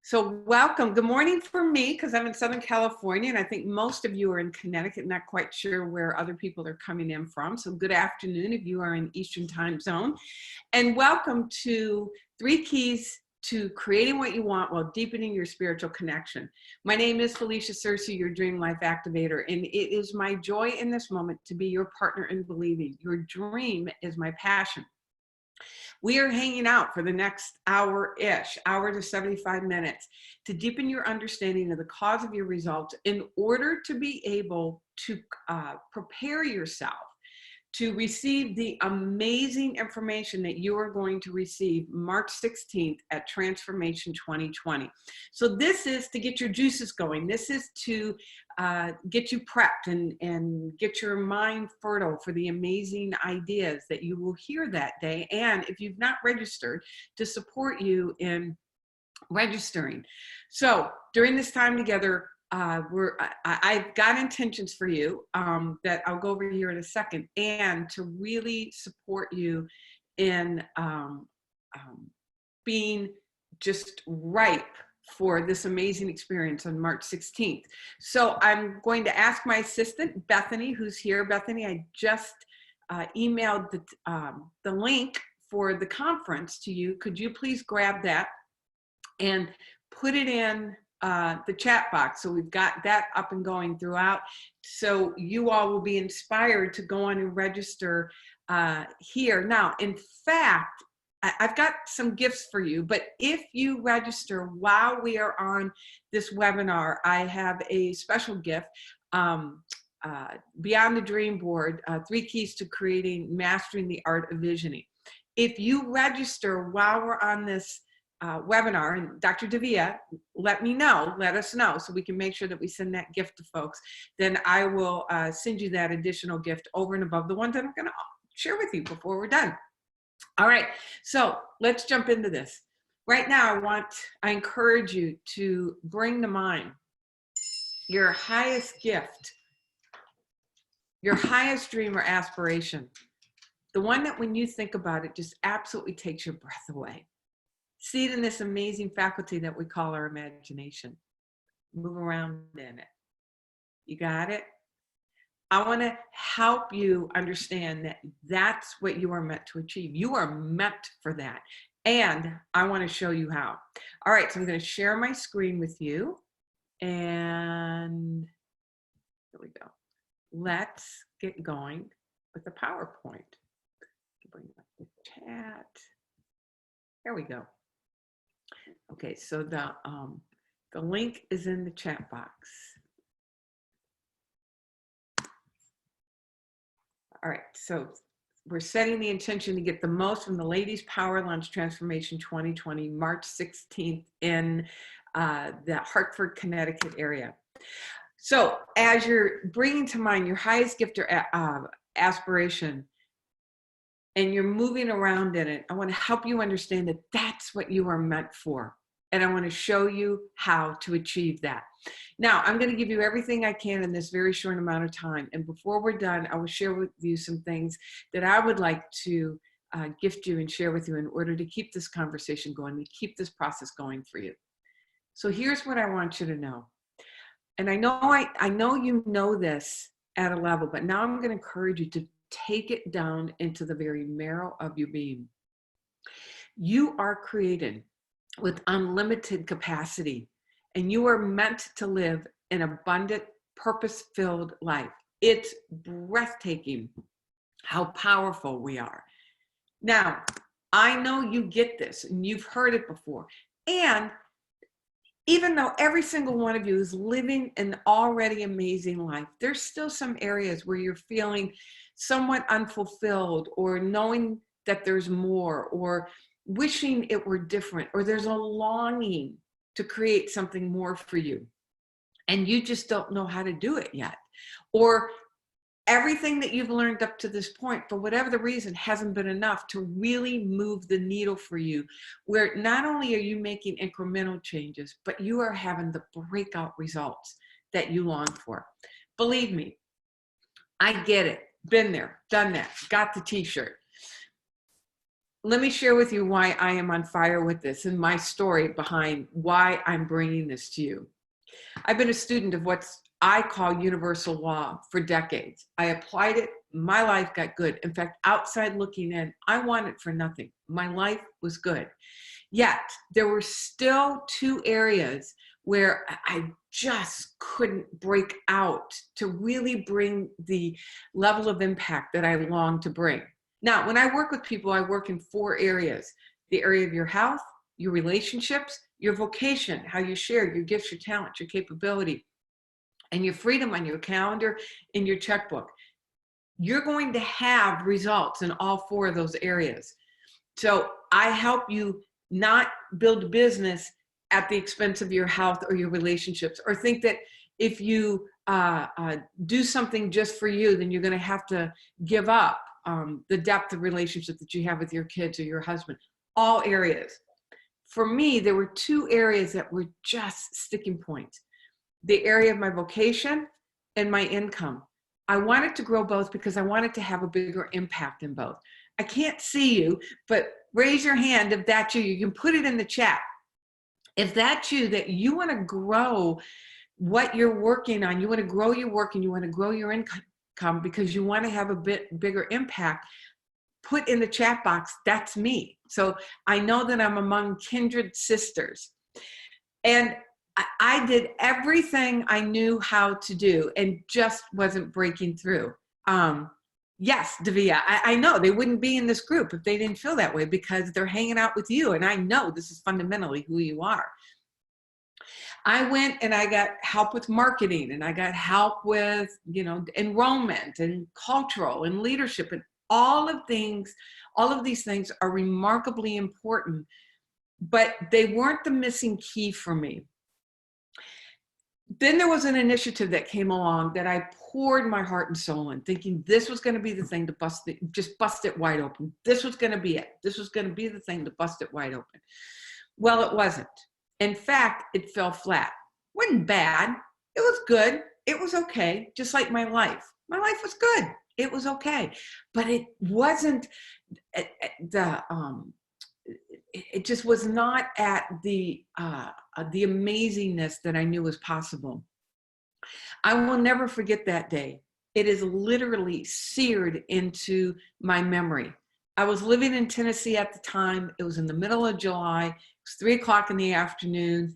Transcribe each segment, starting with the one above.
So welcome. Good morning for me, because I'm in Southern California, and I think most of you are in Connecticut, not quite sure where other people are coming in from. So good afternoon if you are in Eastern Time Zone. And welcome to 3 Keys to Creating What You Want While Deepening Your Spiritual Connection. My name is Felicia Searcy, your Dream Life Activator, and it is my joy in this moment to be your partner in believing. Your dream is my passion. We are hanging out for the next hour-ish, hour to 75 minutes, to deepen your understanding of the cause of your results in order to be able to prepare yourself to receive the amazing information that you are going to receive March 16th at Transformation 2020. So this is to get your juices going. This is to get you prepped and get your mind fertile for the amazing ideas that you will hear that day. And if you've not registered, to support you in registering. So during this time together, I've got intentions for you that I'll go over here in a second, and to really support you in being just ripe for this amazing experience on March 16th. So I'm going to ask my assistant, Bethany, who's here. Bethany, I just emailed the link for the conference to you. Could you please grab that and put it in the chat box, so we've got that up and going throughout, so you all will be inspired to go on and register here. Now, in fact, I've got some gifts for you, but if you register while we are on this webinar, I have a special gift, Beyond the Dream Board, 3 Keys to Mastering the Art of Visioning. If you register while we're on this webinar, and Dr. Davia, let us know so we can make sure that we send that gift to folks, then I will send you that additional gift over and above the ones that I'm going to share with you before we're done. All right, so let's jump into this. Right now, I encourage you to bring to mind your highest gift, your highest dream or aspiration, the one that when you think about it just absolutely takes your breath away. See it in this amazing faculty that we call our imagination. Move around in it. You got it? I want to help you understand that that's what you are meant to achieve. You are meant for that. And I want to show you how. All right, so I'm going to share my screen with you. And here we go. Let's get going with the PowerPoint. Bring up the chat. There we go. Okay, so the link is in the chat box. All right, so we're setting the intention to get the most from the Ladies Power Lunch Transformation 2020, March 16th in the Hartford, Connecticut area. So as you're bringing to mind your highest gift or aspiration, and you're moving around in it, I want to help you understand that that's what you are meant for. And I want to show you how to achieve that. Now, I'm going to give you everything I can in this very short amount of time. And before we're done, I will share with you some things that I would like to gift you and share with you in order to keep this conversation going, to keep this process going for you. So here's what I want you to know. And I know you know this at a level, but now I'm going to encourage you to take it down into the very marrow of your being. You are created with unlimited capacity, and you are meant to live an abundant, purpose-filled life. It's breathtaking how powerful we are. Now, I know you get this, and you've heard it before. And even though every single one of you is living an already amazing life, there's still some areas where you're feeling somewhat unfulfilled, or knowing that there's more, or wishing it were different, or there's a longing to create something more for you, and you just don't know how to do it yet. Or everything that you've learned up to this point, for whatever the reason, hasn't been enough to really move the needle for you, where not only are you making incremental changes, but you are having the breakout results that you long for. Believe me, I get it. Been there, done that, got the t-shirt. let me share with you why I am on fire with this and my story behind why I'm bringing this to you. I've been a student of what's I call universal law for decades. I applied it. My life got good. In fact, outside looking in, I wanted for nothing. My life was good. Yet there were still two areas where I just couldn't break out to really bring the level of impact that I long to bring. Now, when I work with people, I work in 4 areas: the area of your health, your relationships, your vocation, how you share your gifts, your talents, your capability, and your freedom on your calendar, in your checkbook. You're going to have results in all 4 of those areas. So I help you not build a business at the expense of your health or your relationships, or think that if you do something just for you, then you're going to have to give up the depth of relationship that you have with your kids or your husband. All areas. For me, there were 2 areas that were just sticking points: the area of my vocation and my income. I wanted to grow both because I wanted to have a bigger impact in both. I can't see you, but raise your hand if that's you. You can put it in the chat. If that's you, that you want to grow what you're working on, you want to grow your work and you want to grow your income because you want to have a bit bigger impact, put in the chat box, that's me. So I know that I'm among kindred sisters. And I did everything I knew how to do and just wasn't breaking through. Yes, Davia, I know they wouldn't be in this group if they didn't feel that way, because they're hanging out with you. And I know this is fundamentally who you are. I went and I got help with marketing, and I got help with, enrollment and cultural and leadership, and all of these things are remarkably important, but they weren't the missing key for me. Then there was an initiative that came along that I poured my heart and soul in, thinking this was going to be the thing to bust it wide open. This was going to be it. This was going to be the thing to bust it wide open. Well, it wasn't. In fact, it fell flat. Wasn't bad. It was good. It was okay. Just like my life. My life was good. It was okay. But it wasn't it just was not at the amazingness that I knew was possible. I will never forget that day. It is literally seared into my memory. I was living in Tennessee at the time. It was in the middle of July. It was 3 o'clock in the afternoon,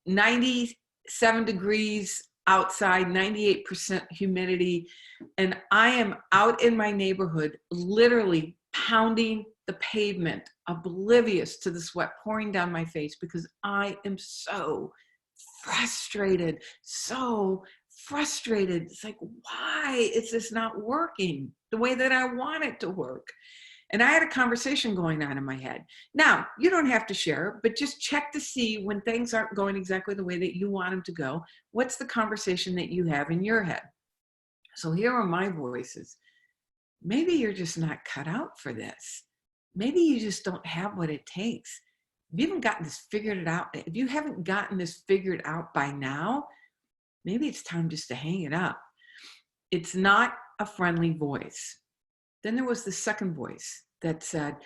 97 degrees outside, 98% humidity. And I am out in my neighborhood, literally pounding the pavement, oblivious to the sweat pouring down my face, because I am so frustrated. It's like, why is this not working the way that I want it to work? And I had a conversation going on in my head. Now, you don't have to share, but just check to see when things aren't going exactly the way that you want them to go. What's the conversation that you have in your head? So here are my voices. Maybe you're just not cut out for this. Maybe you just don't have what it takes. If you haven't gotten this figured out by now, maybe it's time just to hang it up. It's not a friendly voice. Then there was the second voice that said,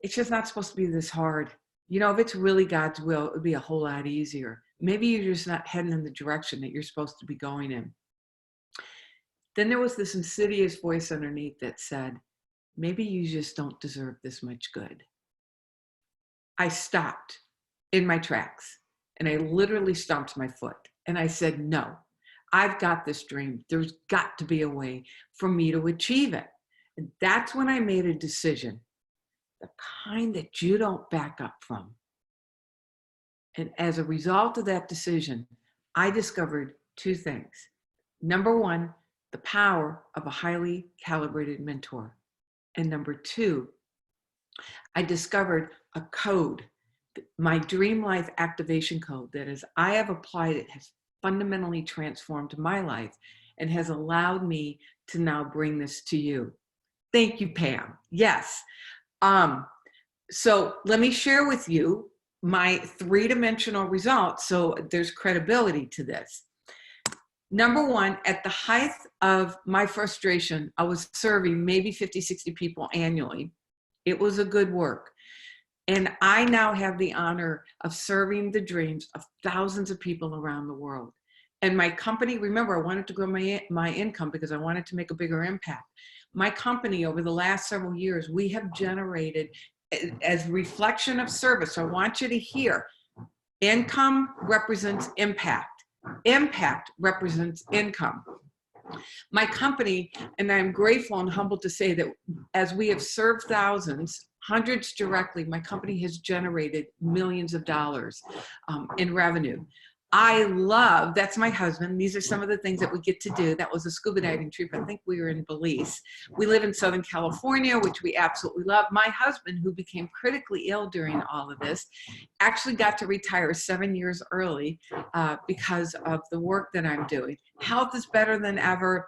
it's just not supposed to be this hard. If it's really God's will, it would be a whole lot easier. Maybe you're just not heading in the direction that you're supposed to be going in. Then there was this insidious voice underneath that said, maybe you just don't deserve this much good. I stopped in my tracks and I literally stomped my foot and I said, no, I've got this dream. There's got to be a way for me to achieve it. And that's when I made a decision, the kind that you don't back up from. And as a result of that decision, I discovered 2 things. Number 1, the power of a highly calibrated mentor. And number 2, I discovered a code, my Dream Life Activation Code, that as I have applied it has fundamentally transformed my life and has allowed me to now bring this to you. Thank you, Pam. Yes. So let me share with you my 3-dimensional results so there's credibility to this. Number 1, at the height of my frustration, I was serving maybe 50, 60 people annually. It was a good work. And I now have the honor of serving the dreams of thousands of people around the world. And my company, remember, I wanted to grow my income because I wanted to make a bigger impact. My company, over the last several years, we have generated, as reflection of service, so I want you to hear, income represents impact. Impact represents income. My company, and I'm grateful and humbled to say that as we have served thousands, hundreds directly, my company has generated millions of dollars in revenue. I love, that's my husband. These are some of the things that we get to do. That was a scuba diving trip. I think we were in Belize. We live in Southern California, which we absolutely love. My husband, who became critically ill during all of this, actually got to retire 7 years early because of the work that I'm doing. Health is better than ever.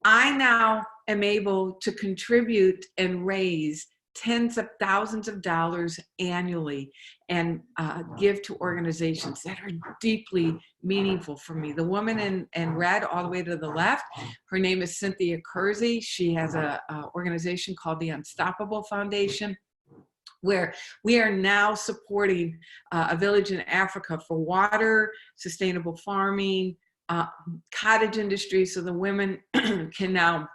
I now am able to contribute and raise tens of thousands of dollars annually and give to organizations that are deeply meaningful for me. The woman in red all the way to the left, her name is Cynthia Kersey. She has an organization called the Unstoppable Foundation, where we are now supporting a village in Africa for water, sustainable farming, cottage industry, so the women can now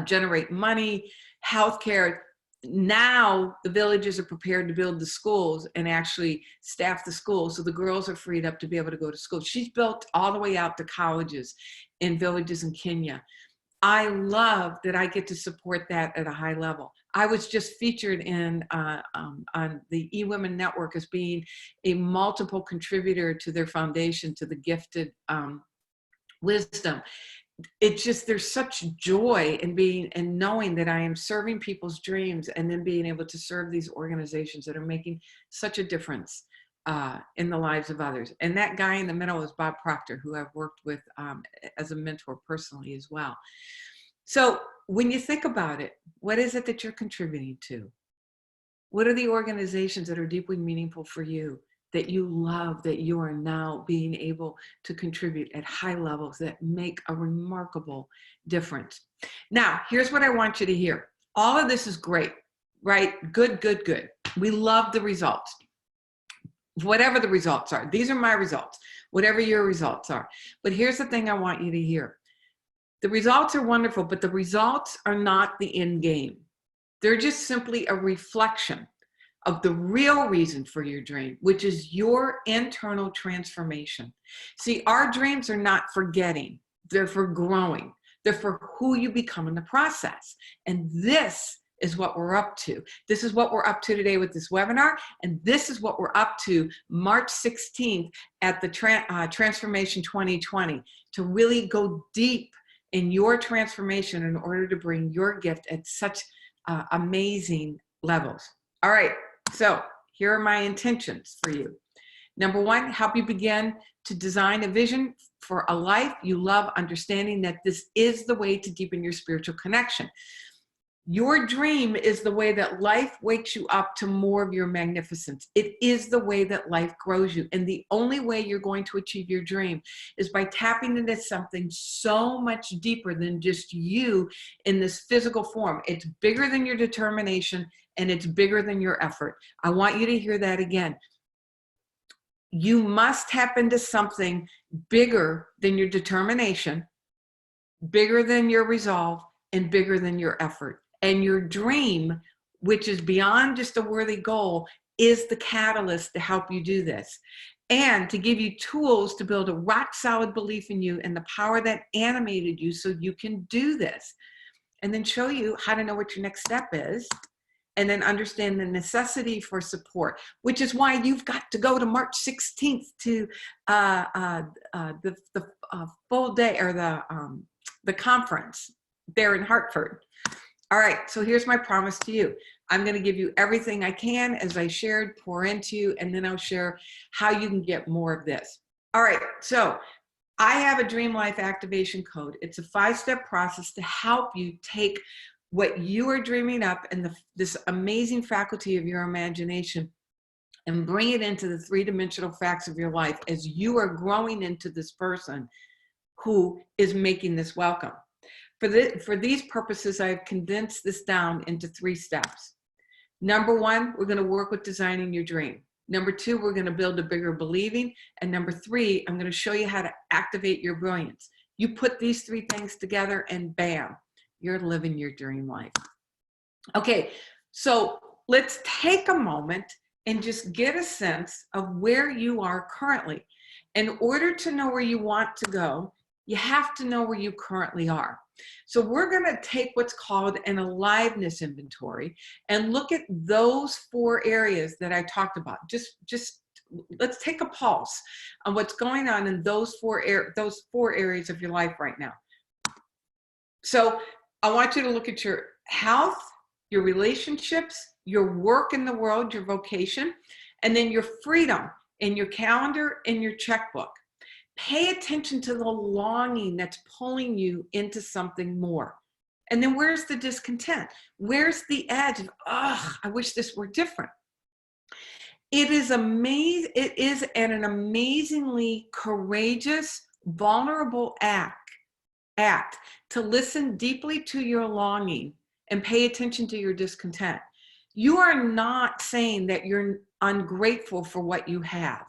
generate money, healthcare. Now the villages are prepared to build the schools and actually staff the schools, so the girls are freed up to be able to go to school. She's built all the way out to colleges in villages in Kenya. I love that I get to support that at a high level. I was just featured in on the eWomen Network as being a multiple contributor to their foundation, to the Gifted Wisdom. It's just, there's such joy in being and knowing that I am serving people's dreams and then being able to serve these organizations that are making such a difference in the lives of others. And that guy in the middle is Bob Proctor, who I've worked with as a mentor personally as well. So when you think about it, what is it that you're contributing to? What are the organizations that are deeply meaningful for you, that you love, that you are now being able to contribute at high levels that make a remarkable difference? Now, here's what I want you to hear. All of this is great, right? Good, good, good. We love the results. Whatever the results are, these are my results, whatever your results are. But here's the thing I want you to hear. The results are wonderful, but the results are not the end game. They're just simply a reflection of the real reason for your dream, which is your internal transformation. See, our dreams are not for getting, they're for growing. They're for who you become in the process. And this is what we're up to. This is what we're up to today with this webinar. And this is what we're up to March 16th at the Transformation 2020, to really go deep in your transformation in order to bring your gift at such amazing levels. All right, so here are my intentions for you. Number one, help you begin to design a vision for a life you love, understanding that this is the way to deepen your spiritual connection. Your dream is the way that life wakes you up to more of your magnificence. It is the way that life grows you. And the only way you're going to achieve your dream is by tapping into something so much deeper than just you in this physical form. It's bigger than your determination, and it's bigger than your effort. I want you to hear that again. You must tap into something bigger than your determination, bigger than your resolve, and bigger than your effort. And your dream, which is beyond just a worthy goal, is the catalyst to help you do this, and to give you tools to build a rock solid belief in you and the power that animated you so you can do this, and then show you how to know what your next step is, and then understand the necessity for support, which is why you've got to go to March 16th to the full day, or the conference there in Hartford. All right, so here's my promise to you. I'm going to give you everything I can, as I shared, pour into you, and then I'll share how you can get more of this. All right, so I have a Dream Life Activation Code. It's a 5-step process to help you take what you are dreaming up and this amazing faculty of your imagination and bring it into the 3-dimensional facts of your life as you are growing into this person who is making this welcome. For these purposes, I've condensed this down into 3 steps. Number 1, we're going to work with designing your dream. Number 2, we're going to build a bigger believing. And number 3, I'm going to show you how to activate your brilliance. You put these 3 things together and bam, you're living your dream life. Okay, so let's take a moment and just get a sense of where you are currently. In order to know where you want to go, you have to know where you currently are. So we're going to take what's called an aliveness inventory and look at those 4 areas that I talked about. Just let's take a pulse on what's going on in those 4 areas of your life right now. So I want you to look at your health, your relationships, your work in the world, your vocation, and then your freedom in your calendar and your checkbook. Pay attention to the longing that's pulling you into something more. And then where's the discontent? Where's the edge of, oh, I wish this were different? It is amazing. It is an amazingly courageous, vulnerable act to listen deeply to your longing and pay attention to your discontent. You are not saying that you're ungrateful for what you have.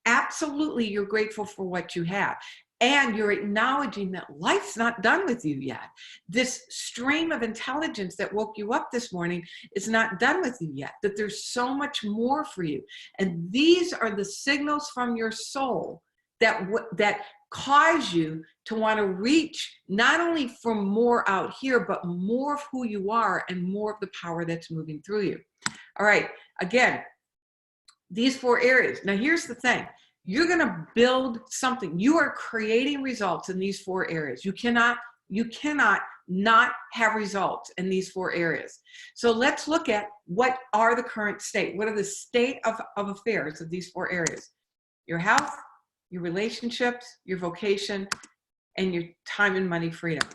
Absolutely, you're grateful for what you have. And you're acknowledging that life's not done with you yet. This stream of intelligence that woke you up this morning is not done with you yet, that there's so much more for you. And these are the signals from your soul that cause you to want to reach not only for more out here, but more of who you are and more of the power that's moving through you. All right, again, these 4 areas. Now, here's the thing. You're going to build something. You are creating results in these 4 areas. You cannot not have results in these 4 areas. So let's look at what are the current state. What are the state of affairs of these 4 areas? Your health, your relationships, your vocation, and your time and money freedom.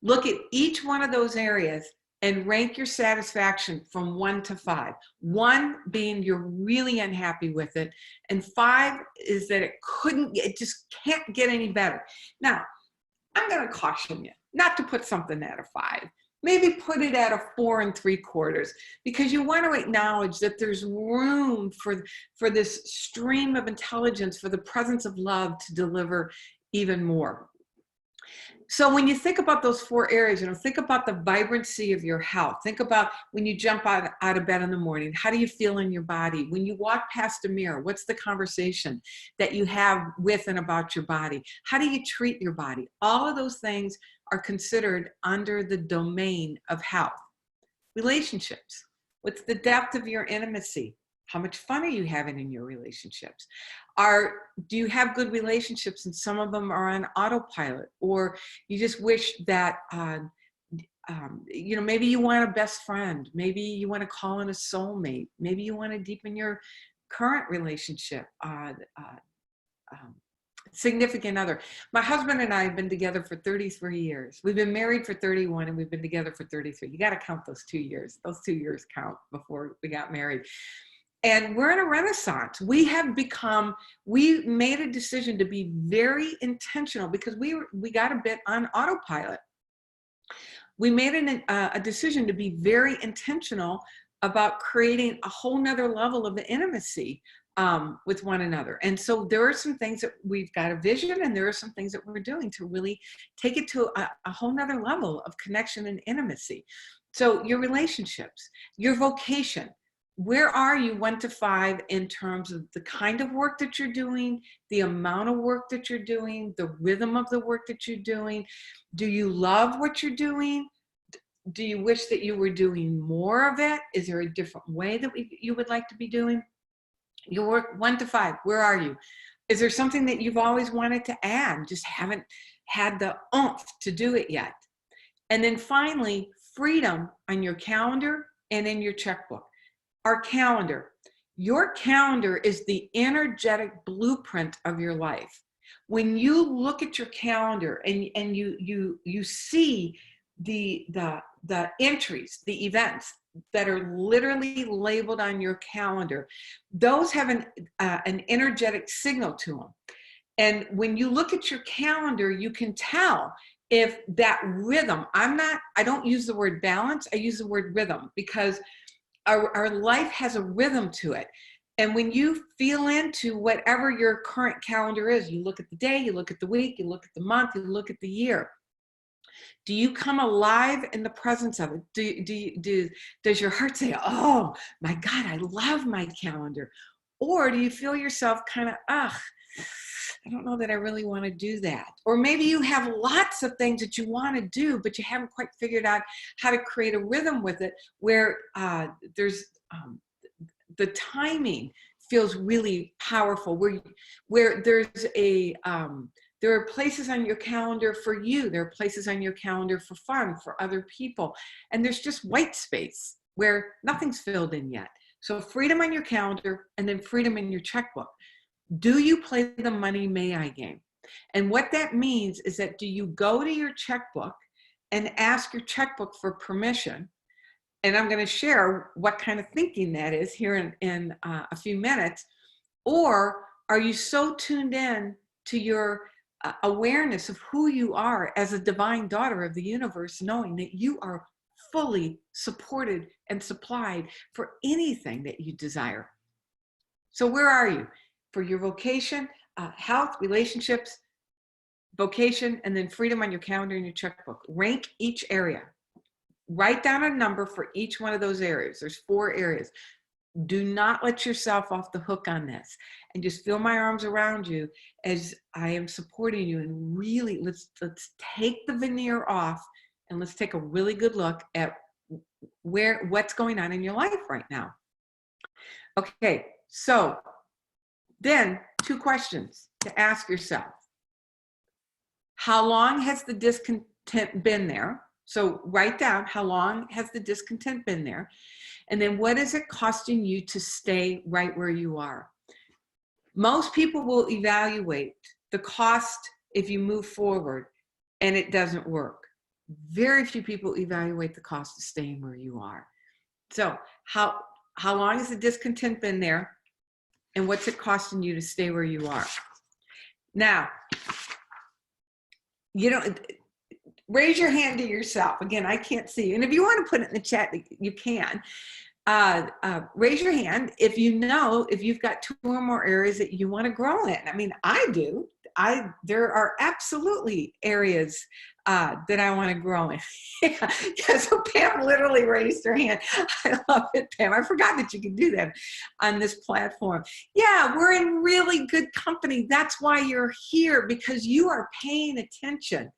Look at each one of those areas and rank your satisfaction from 1 to 5. 1 being you're really unhappy with it, and 5 is that it just can't get any better. Now, I'm going to caution you not to put something at a 5. Maybe put it at a 4 3/4, because you want to acknowledge that there's room for this stream of intelligence, for the presence of love to deliver even more. So when you think about those 4 areas, think about the vibrancy of your health. Think about when you jump out of bed in the morning, how do you feel in your body? When you walk past a mirror, what's the conversation that you have with and about your body? How do you treat your body? All of those things are considered under the domain of health. Relationships. What's the depth of your intimacy? How much fun are you having in your relationships? Do you have good relationships and some of them are on autopilot? Or you just wish that, maybe you want a best friend. Maybe you want to call in a soulmate. Maybe you want to deepen your current relationship. Significant other. My husband and I have been together for 33 years. We've been married for 31 and we've been together for 33. You got to count those 2 years. Those 2 years count before we got married. And we're in a renaissance. We made a decision to be very intentional because we got a bit on autopilot. We made a decision to be very intentional about creating a whole nother level of intimacy with one another. And so there are some things that we've got a vision, and there are some things that we're doing to really take it to a whole nother level of connection and intimacy. So your relationships, your vocation. Where are you 1 to 5 in terms of the kind of work that you're doing, the amount of work that you're doing, the rhythm of the work that you're doing? Do you love what you're doing? Do you wish that you were doing more of it? Is there a different way that you would like to be doing your work? 1 to 5, where are you? Is there something that you've always wanted to add, just haven't had the oomph to do it yet? And then finally, freedom on your calendar and in your checkbook. Our calendar. Your calendar is the energetic blueprint of your life. When you look at your calendar and you see the entries, the events that are literally labeled on your calendar, those have an energetic signal to them. And when you look at your calendar, you can tell if that rhythm, I don't use the word balance, I use the word rhythm, because our life has a rhythm to it. And when you feel into whatever your current calendar is, you look at the day, you look at the week, you look at the month, you look at the year. Do you come alive in the presence of it? Does your heart say, oh my God, I love my calendar? Or do you feel yourself kind of, I don't know that I really want to do that. Or maybe you have lots of things that you want to do, but you haven't quite figured out how to create a rhythm with it, where there's the timing feels really powerful, where there's there are places on your calendar for you. There are places on your calendar for fun, for other people. And there's just white space where nothing's filled in yet. So freedom on your calendar, and then freedom in your checkbook. Do you play the money may I game? And what that means is that, do you go to your checkbook and ask your checkbook for permission? And I'm going to share what kind of thinking that is here in a few minutes. Or are you so tuned in to your awareness of who you are as a divine daughter of the universe, knowing that you are fully supported and supplied for anything that you desire? So where are you for your vocation, health, relationships, vocation, and then freedom on your calendar and your checkbook? Rank each area. Write down a number for each one of those areas. There's 4 areas. Do not let yourself off the hook on this, and just feel my arms around you as I am supporting you. And really, let's take the veneer off, and let's take a really good look at what's going on in your life right now. Okay, so then 2 questions to ask yourself. How long has the discontent been there? So write down, how long has the discontent been there? And then what is it costing you to stay right where you are? Most people will evaluate the cost if you move forward and it doesn't work. Very few people evaluate the cost of staying where you are. So how long has the discontent been there? And what's it costing you to stay where you are? Now, raise your hand to yourself. Again, I can't see you. And if you want to put it in the chat, you can. Raise your hand if you've got 2 or more areas that you want to grow in. I mean, I do. There are absolutely areas that I want to grow in. Yeah, so Pam literally raised her hand. I love it, Pam. I forgot that you could do that on this platform. Yeah, we're in really good company. That's why you're here, because you are paying attention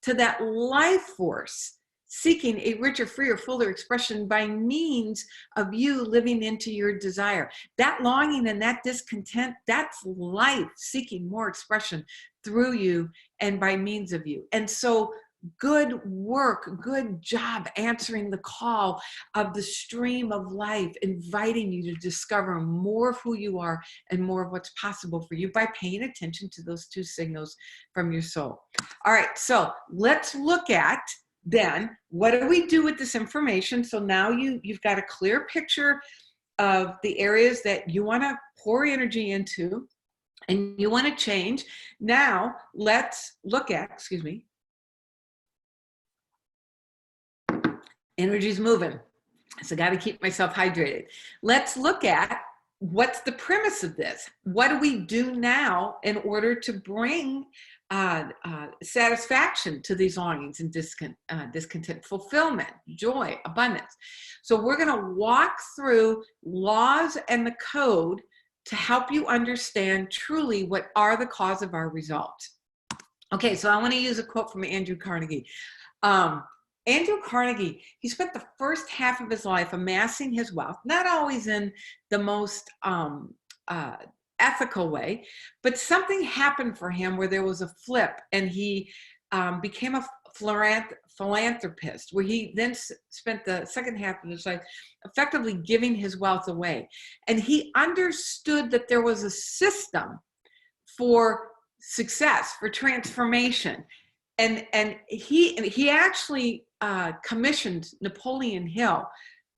to that life force seeking a richer, freer, fuller expression by means of you living into your desire. That longing and that discontent, that's life seeking more expression through you and by means of you. And so good work, good job answering the call of the stream of life, inviting you to discover more of who you are and more of what's possible for you by paying attention to those 2 signals from your soul. All right, so let's look at then, what do we do with this information? So now you've got a clear picture of the areas that you want to pour energy into and you want to change. Now let's look at, energy's moving, so I got to keep myself hydrated. Let's look at what's the premise of this. What do we do now in order to bring satisfaction to these longings and discontent, fulfillment, joy, abundance? So we're going to walk through laws and the code to help you understand truly what are the cause of our results. Okay, so I want to use a quote from Andrew Carnegie. Andrew Carnegie, he spent the first half of his life amassing his wealth, not always in the most ethical way, but something happened for him where there was a flip, and he became a philanthropist, where he then spent the second half of his life effectively giving his wealth away. And he understood that there was a system for success, for transformation. And he actually commissioned Napoleon Hill,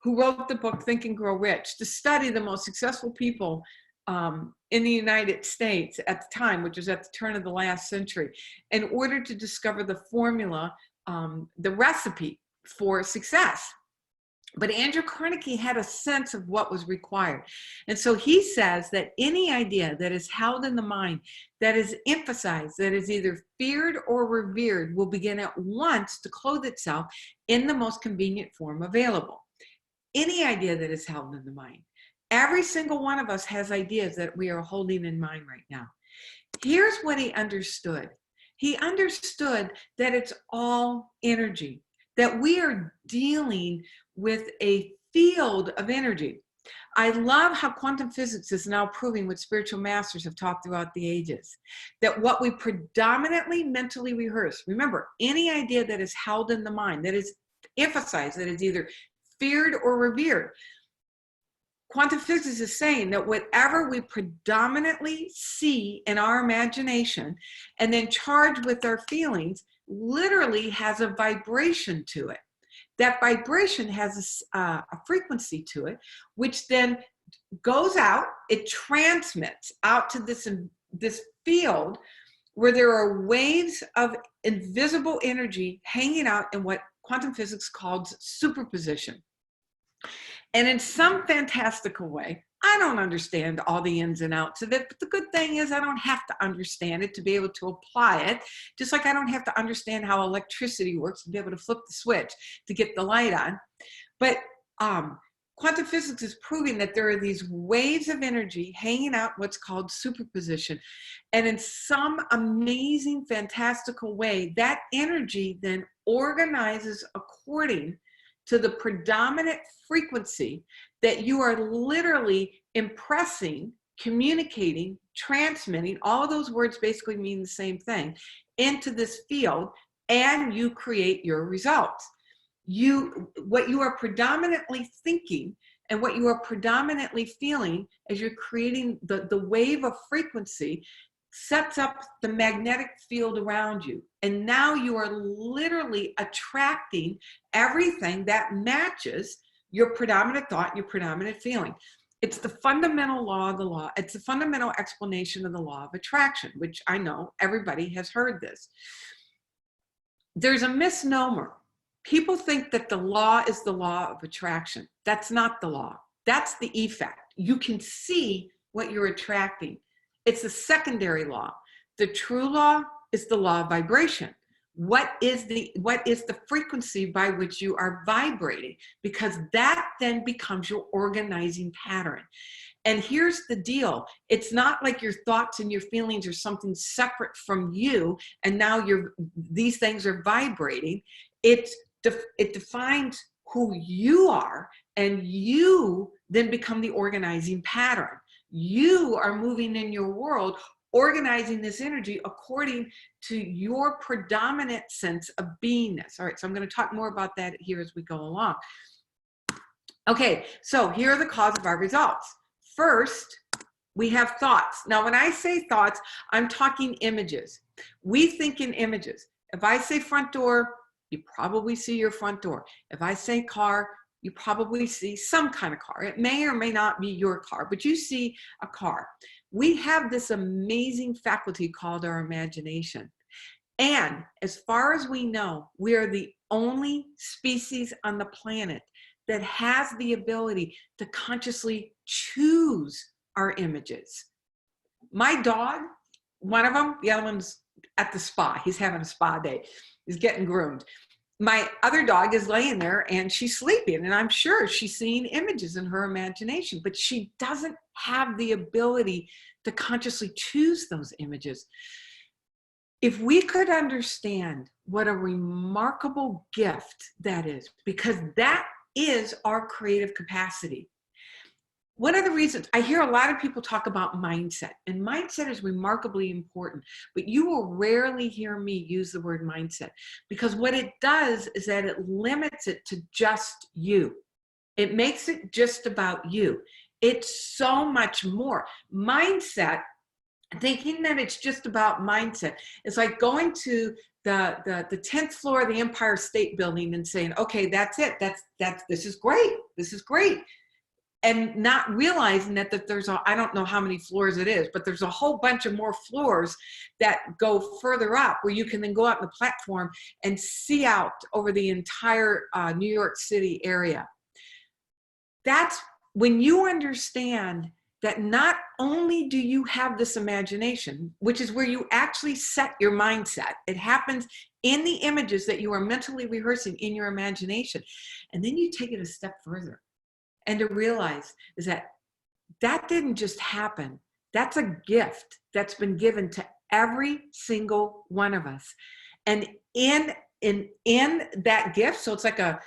who wrote the book Think and Grow Rich, to study the most successful people in the United States at the time, which was at the turn of the last century, in order to discover the formula, the recipe for success. But Andrew Carnegie had a sense of what was required. And so he says that any idea that is held in the mind, that is emphasized, that is either feared or revered, will begin at once to clothe itself in the most convenient form available. Any idea that is held in the mind. Every single one of us has ideas that we are holding in mind right now. Here's what he understood. He understood that it's all energy, that we are dealing with a field of energy. I love how quantum physics is now proving what spiritual masters have taught throughout the ages, that what we predominantly mentally rehearse, remember, any idea that is held in the mind, that is emphasized, that is either feared or revered, quantum physics is saying that whatever we predominantly see in our imagination and then charge with our feelings literally has a vibration to it. That vibration has a frequency to it, which then goes out, it transmits out to this field where there are waves of invisible energy hanging out in what quantum physics calls superposition. And in some fantastical way, I don't understand all the ins and outs of it, but the good thing is I don't have to understand it to be able to apply it, just like I don't have to understand how electricity works to be able to flip the switch to get the light on. But quantum physics is proving that there are these waves of energy hanging out what's called superposition. And in some amazing, fantastical way, that energy then organizes according to the predominant frequency that you are literally impressing, communicating, transmitting, all of those words basically mean the same thing, into this field, and you create your results. What you are predominantly thinking and what you are predominantly feeling as you're creating the wave of frequency sets up the magnetic field around you. And now you are literally attracting everything that matches your predominant thought, your predominant feeling. It's the fundamental law of the law. It's the fundamental explanation of the law of attraction, which I know everybody has heard this. There's a misnomer. People think that the law is the law of attraction. That's not the law. That's the effect. You can see what you're attracting. It's a secondary law. The true law is the law of vibration. What is the frequency by which you are vibrating? Because that then becomes your organizing pattern. And here's the deal. It's not like your thoughts and your feelings are something separate from you, and now these things are vibrating. It defines who you are, and you then become the organizing pattern. You are moving in your world, organizing this energy according to your predominant sense of beingness. All right, so I'm going to talk more about that here as we go along. Okay, so here are the cause of our results. First, we have thoughts. Now, when I say thoughts, I'm talking images. We think in images. If I say front door, you probably see your front door. If I say car, you probably see some kind of car. It may or may not be your car, but you see a car. We have this amazing faculty called our imagination. And as far as we know, we are the only species on the planet that has the ability to consciously choose our images. My dog, one of them, the other one's at the spa. He's having a spa day. He's getting groomed. My other dog is laying there and she's sleeping, and I'm sure she's seeing images in her imagination, but she doesn't have the ability to consciously choose those images. If we could understand what a remarkable gift that is, because that is our creative capacity. One of the reasons I hear a lot of people talk about mindset, and mindset is remarkably important, but you will rarely hear me use the word mindset, because what it does is that it limits it to just you. It makes it just about you. It's so much more. Mindset, thinking that it's just about mindset, it's like going to the 10th floor of the Empire State Building and saying, okay, that's it. This is great. This is great. and not realizing that there's I don't know how many floors it is, but there's a whole bunch of more floors that go further up where you can then go out on the platform and see out over the entire New York City area. That's when you understand that not only do you have this imagination, which is where you actually set your mindset. It happens in the images that you are mentally rehearsing in your imagination. And then you take it a step further and to realize is that that didn't just happen. That's a gift that's been given to every single one of us. And in that gift, so it's like a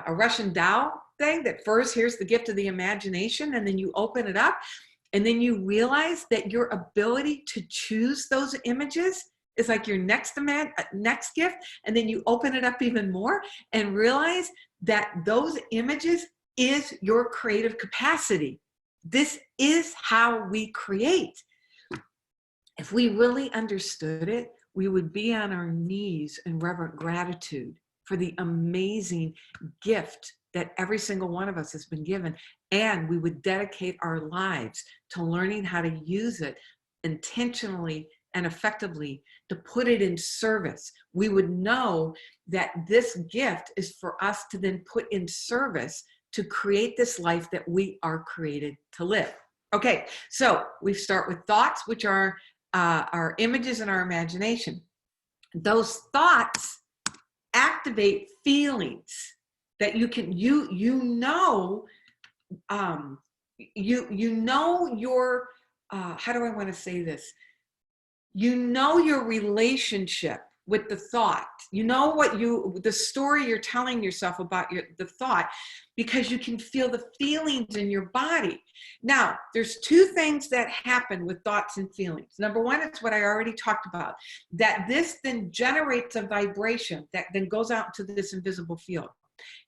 Russian doll thing that first, here's the gift of the imagination, and then you open it up, and then you realize that your ability to choose those images is like your next gift, and then you open it up even more and realize that those images is your creative capacity. This is how we create. If we really understood it, we would be on our knees in reverent gratitude for the amazing gift that every single one of us has been given. And we would dedicate our lives to learning how to use it intentionally and effectively to put it in service. We would know that this gift is for us to then put in service to create this life that we are created to live. Okay, so we start with thoughts, which are our images in our imagination. Those thoughts activate feelings that you can, you know your, how do I want to say this? You know your relationship with the thought. You know what the story you're telling yourself about the thought, because you can feel the feelings in your body. Now, there's two things that happen with thoughts and feelings. Number one, it's what I already talked about, that this then generates a vibration that then goes out to this invisible field.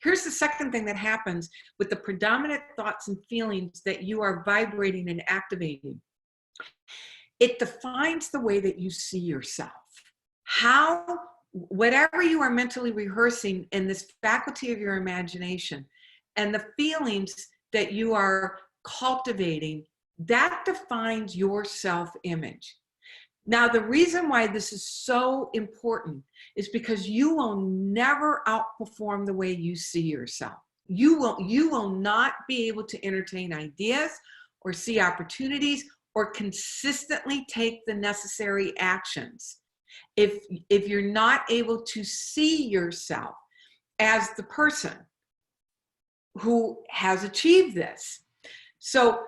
Here's the second thing that happens with the predominant thoughts and feelings that you are vibrating and activating. It defines the way that you see yourself. How, whatever you are mentally rehearsing in this faculty of your imagination and the feelings that you are cultivating, that defines your self-image. Now, the reason why this is so important is because you will never outperform the way you see yourself. You will not be able to entertain ideas or see opportunities or consistently take the necessary actions if you're not able to see yourself as the person who has achieved this. So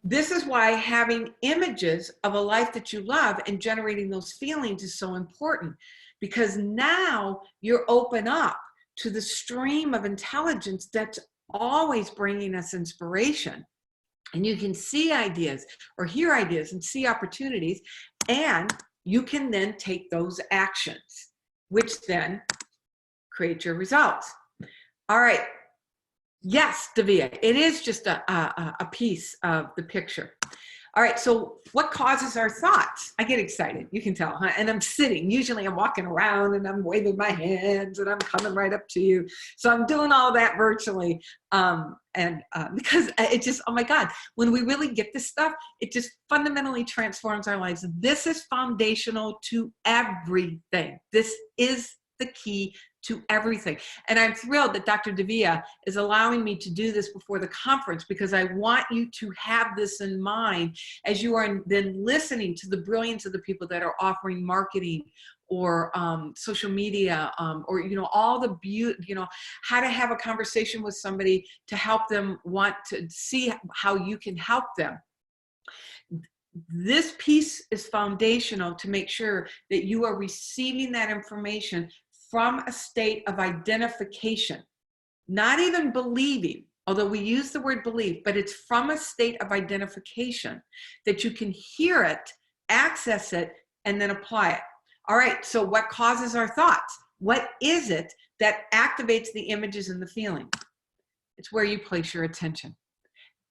this is why having images of a life that you love and generating those feelings is so important, because now you're open up to the stream of intelligence that's always bringing us inspiration. And you can see ideas or hear ideas and see opportunities, and you can then take those actions, which then create your results. All right. Yes, Davia, it is just a piece of the picture. All right, so what causes our thoughts? I get excited, you can tell, huh? And I'm sitting. Usually I'm walking around and I'm waving my hands and I'm coming right up to you. So I'm doing all that virtually. Because it just, oh my God, when we really get this stuff, it just fundamentally transforms our lives. This is foundational to everything. This is the key to everything. And I'm thrilled that Dr. Davia is allowing me to do this before the conference, because I want you to have this in mind as you are then listening to the brilliance of the people that are offering marketing or social media, or, you know, all the beauty, you know, how to have a conversation with somebody to help them want to see how you can help them. This piece is foundational to make sure that you are receiving that information from a state of identification, not even believing, although we use the word believe, but it's from a state of identification that you can hear it, access it, and then apply it. All right, so what causes our thoughts? What is it that activates the images and the feelings? It's where you place your attention.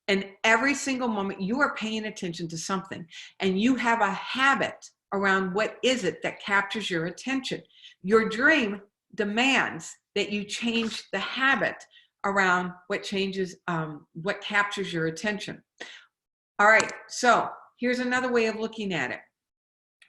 And every single moment you are paying attention to something, and you have a habit around what is it that captures your attention. Your dream demands that you change the habit around what changes, what captures your attention. All right, so here's another way of looking at it.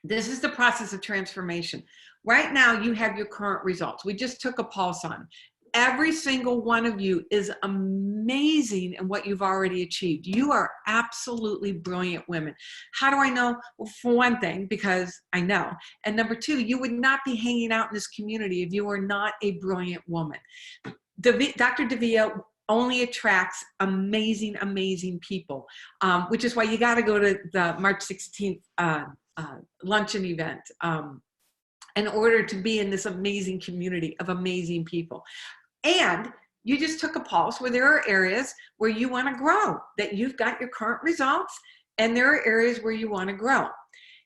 This is the process of transformation. Right now, you have your current results. We just took a pulse on them. Every single one of you is amazing in what you've already achieved. You are absolutely brilliant women. How do I know? Well, for one thing, because I know. And number two, you would not be hanging out in this community if you were not a brilliant woman. Dr. Davia only attracts amazing, amazing people, which is why you got to go to the March 16th luncheon event in order to be in this amazing community of amazing people. And you just took a pulse where there are areas where you want to grow, that you've got your current results, and there are areas where you want to grow.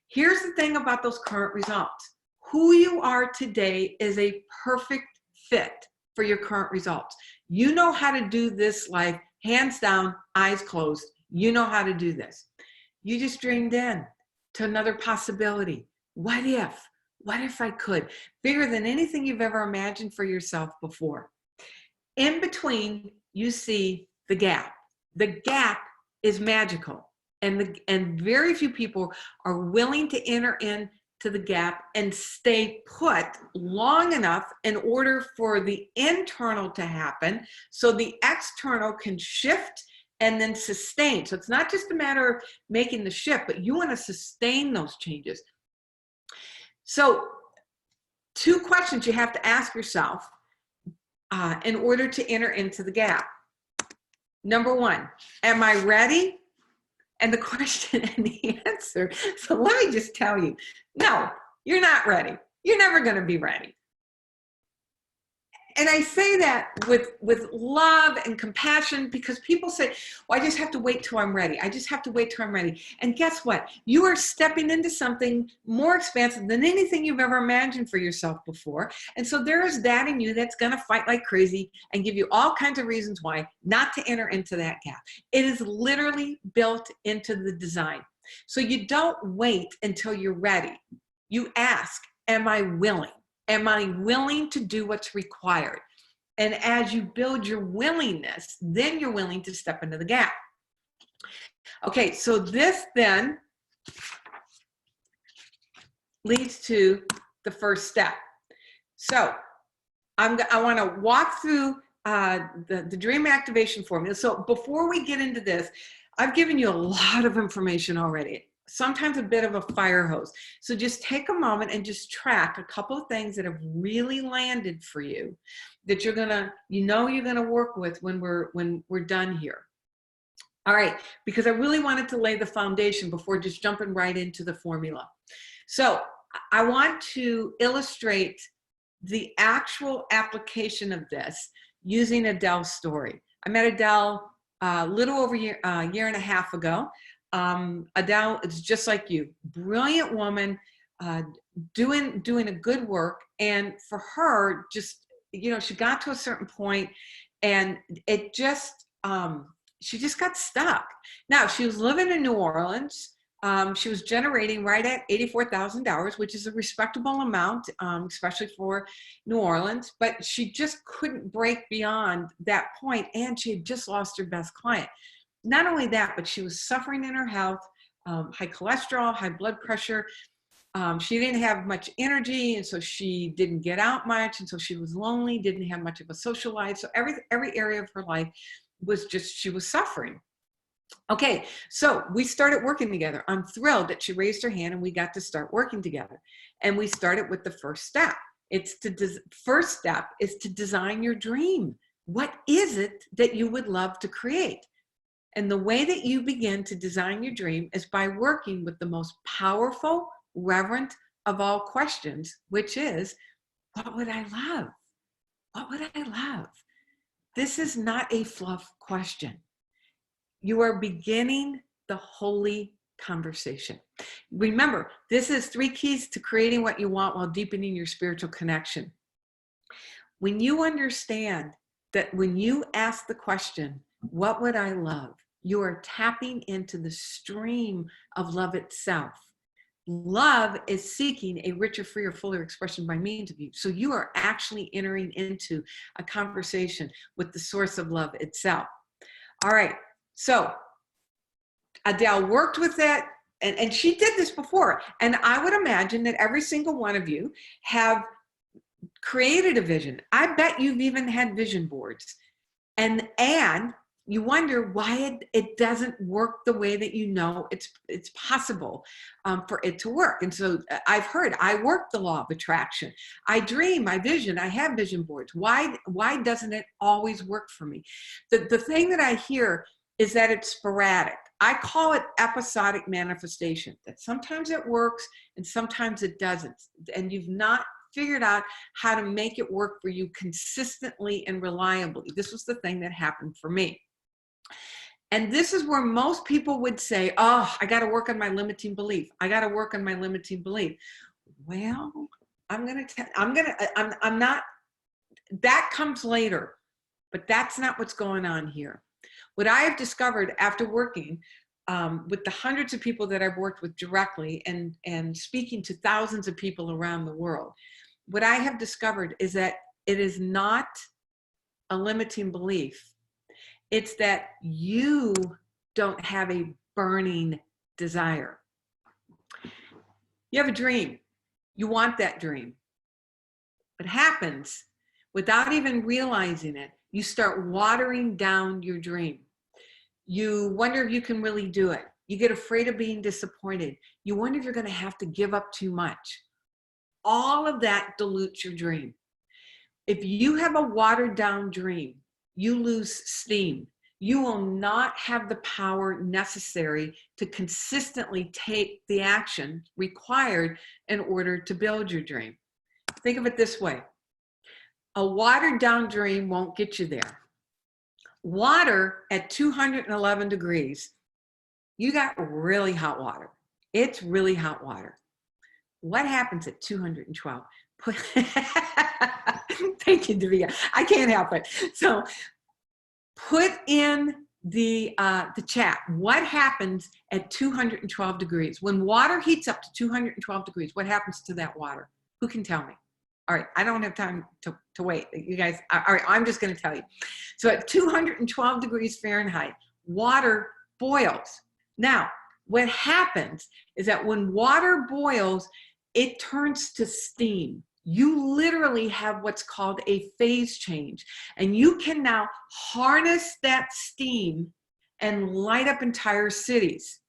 Here's the thing about those current results. Who you are today is a perfect fit for your current results. You know how to do this life, hands down, eyes closed. You know how to do this. You just dreamed in to another possibility. What if? What if I could? Bigger than anything you've ever imagined for yourself before. In between, you see the gap. The gap is magical. And very few people are willing to enter into the gap and stay put long enough in order for the internal to happen so the external can shift and then sustain. So it's not just a matter of making the shift, but you want to sustain those changes. So 2 questions you have to ask yourself in order to enter into the gap. Number 1, am I ready? And the question and the answer. So let me just tell you, no, you're not ready. You're never going to be ready. And I say that with love and compassion, because people say, well, I just have to wait till I'm ready. I just have to wait till I'm ready. And guess what? You are stepping into something more expansive than anything you've ever imagined for yourself before. And so there is that in you that's going to fight like crazy and give you all kinds of reasons why not to enter into that gap. It is literally built into the design. So you don't wait until you're ready. You ask, am I willing? Am I willing to do what's required? And as you build your willingness, then you're willing to step into the gap. Okay, so this then leads to the first step. So I want to walk through the dream activation formula. So before we get into this, I've given you a lot of information already. Sometimes a bit of a fire hose. So just take a moment and just track a couple of things that have really landed for you that you're gonna work with when we're done here. All right, because I really wanted to lay the foundation before just jumping right into the formula. So I want to illustrate the actual application of this using Adele's story. I met Adele a little over a year and a half ago. Adele is just like you, brilliant woman, doing a good work. And for her, just, she got to a certain point and it just, she just got stuck. Now she was living in New Orleans. She was generating right at $84,000, which is a respectable amount, especially for New Orleans, but she just couldn't break beyond that point, and she had just lost her best client. Not only that, but she was suffering in her health, high cholesterol, high blood pressure. She didn't have much energy, and so she didn't get out much, and so she was lonely, didn't have much of a social life. So every area of her life was just, she was suffering. Okay, so we started working together. I'm thrilled that she raised her hand and we got to start working together. And we started with the first step. First step is to design your dream. What is it that you would love to create? And the way that you begin to design your dream is by working with the most powerful, reverent of all questions, which is, what would I love? What would I love? This is not a fluff question. You are beginning the holy conversation. Remember, this is 3 keys to creating what you want while deepening your spiritual connection. When you understand that when you ask the question, what would I love? You are tapping into the stream of love itself. Love is seeking a richer, freer, fuller expression by means of you. So you are actually entering into a conversation with the source of love itself. All right. So Adele worked with that, and she did this before. And I would imagine that every single one of you have created a vision. I bet you've even had vision boards. And you wonder why it doesn't work the way that you know it's possible for it to work. And so I've heard, I work the law of attraction. I dream, I vision, I have vision boards. Why doesn't it always work for me? The thing that I hear is that it's sporadic. I call it episodic manifestation, that sometimes it works and sometimes it doesn't. And you've not figured out how to make it work for you consistently and reliably. This was the thing that happened for me. And this is where most people would say, oh, I got to work on my limiting belief. I got to work on my limiting belief. Well, I'm not, that comes later, but that's not what's going on here. What I have discovered after working with the hundreds of people that I've worked with directly and speaking to thousands of people around the world, what I have discovered is that it is not a limiting belief. It's that you don't have a burning desire. You have a dream. You want that dream. What happens, without even realizing it, you start watering down your dream. You wonder if you can really do it. You get afraid of being disappointed. You wonder if you're going to have to give up too much. All of that dilutes your dream. If you have a watered down dream, you lose steam. You will not have the power necessary to consistently take the action required in order to build your dream. Think of it this way. A watered down dream won't get you there. Water at 211 degrees, you got really hot water. It's really hot water. What happens at 212? Thank you, Davia. I can't help it. So put in the chat, what happens at 212 degrees? When water heats up to 212 degrees, what happens to that water? Who can tell me? All right, I don't have time to wait. You guys, all right, I'm just gonna tell you. So at 212 degrees Fahrenheit, water boils. Now, what happens is that when water boils, it turns to steam. You literally have what's called a phase change, and you can now harness that steam and light up entire cities.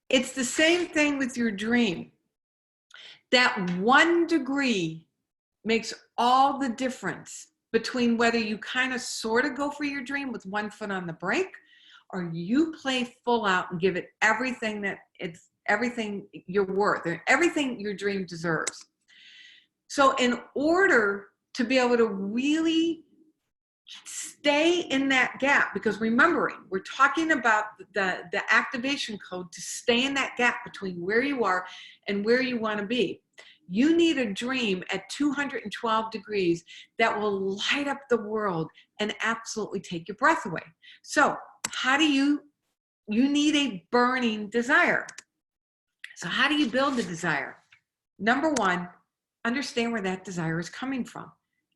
It's the same thing with your dream. That 1 degree makes all the difference between whether you kind of sort of go for your dream with 1 foot on the brake, or you play full out and give it everything everything you're worth, and everything your dream deserves. So in order to be able to really stay in that gap, because remembering, we're talking about the activation code to stay in that gap between where you are and where you want to be. You need a dream at 212 degrees that will light up the world and absolutely take your breath away. So how do you need a burning desire. So how do you build the desire? Number one, understand where that desire is coming from.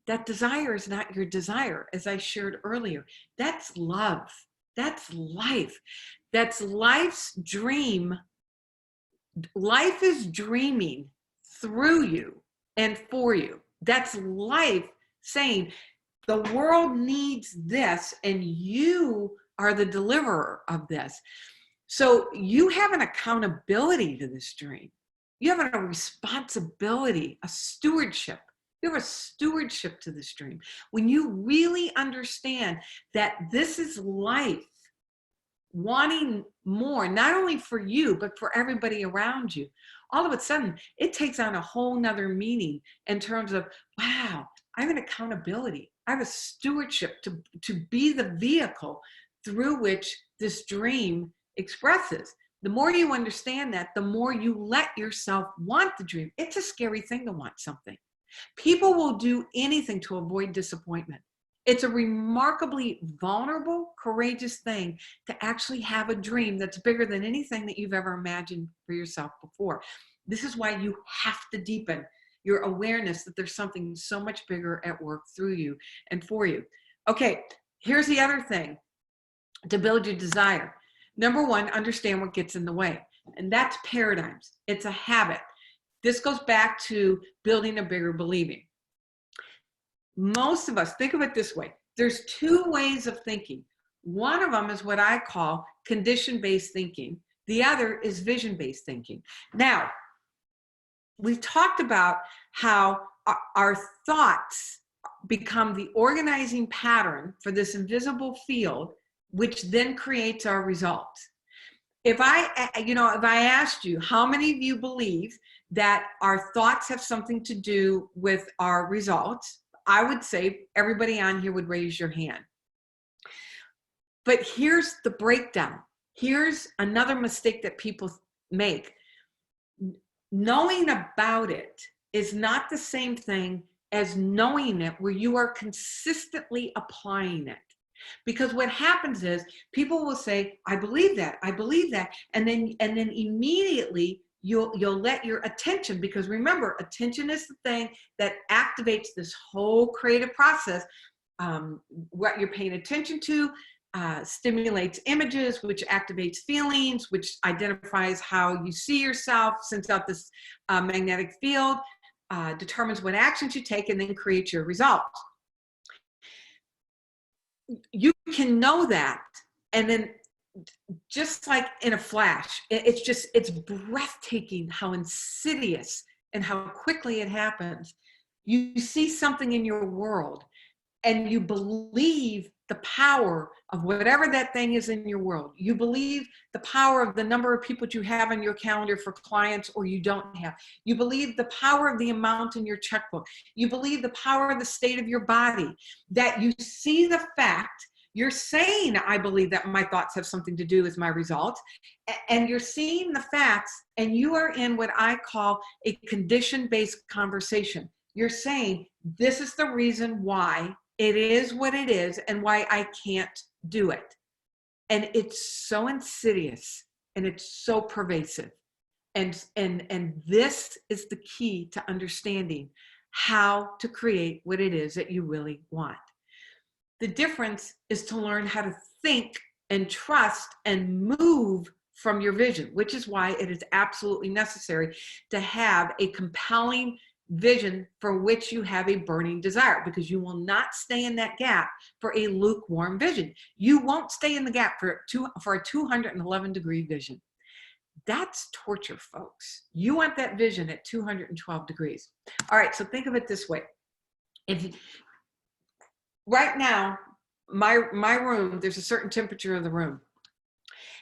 That desire is not your desire, as I shared earlier. That's love. That's life. That's life's dream. Life is dreaming through you and for you. That's life saying, the world needs this, and you are the deliverer of this. So you have an accountability to this dream. You have a responsibility, a stewardship. You have a stewardship to this dream. When you really understand that this is life wanting more, not only for you, but for everybody around you, all of a sudden it takes on a whole nother meaning in terms of, wow, I have an accountability. I have a stewardship to be the vehicle through which this dream expresses. The more you understand that, the more you let yourself want the dream. It's a scary thing to want something. People will do anything to avoid disappointment. It's a remarkably vulnerable, courageous thing to actually have a dream that's bigger than anything that you've ever imagined for yourself before. This is why you have to deepen your awareness that there's something so much bigger at work through you and for you. Okay, here's the other thing to build your desire. Number one, understand what gets in the way. And that's paradigms. It's a habit. This goes back to building a bigger believing. Most of us, think of it this way. There's two ways of thinking. One of them is what I call condition-based thinking. The other is vision-based thinking. Now, we've talked about how our thoughts become the organizing pattern for this invisible field, which then creates our results. If I asked you, how many of you believe that our thoughts have something to do with our results, I would say everybody on here would raise your hand. But here's the breakdown. Here's another mistake that people make. Knowing about it is not the same thing as knowing it where you are consistently applying it. Because what happens is people will say, I believe that, and then immediately you'll let your attention, because remember, attention is the thing that activates this whole creative process. What you're paying attention to stimulates images, which activates feelings, which identifies how you see yourself, sends out this magnetic field, determines what actions you take, and then creates your results. You can know that, and then just like in a flash, it's breathtaking how insidious and how quickly it happens. You see something in your world and you believe the power of whatever that thing is in your world. You believe the power of the number of people you have on your calendar for clients or you don't have. You believe the power of the amount in your checkbook. You believe the power of the state of your body, that you see the fact. You're saying, I believe that my thoughts have something to do with my results. And you're seeing the facts, and you are in what I call a condition-based conversation. You're saying, this is the reason why it is what it is and why I can't do it. And it's so insidious and it's so pervasive. And this is the key to understanding how to create what it is that you really want. The difference is to learn how to think and trust and move from your vision, which is why it is absolutely necessary to have a compelling vision for which you have a burning desire, because you will not stay in that gap for a lukewarm vision. You won't stay in the gap for a 211-degree vision. That's torture, folks. You want that vision at 212 degrees. All right, so think of it this way. Right now, my room, there's a certain temperature of the room.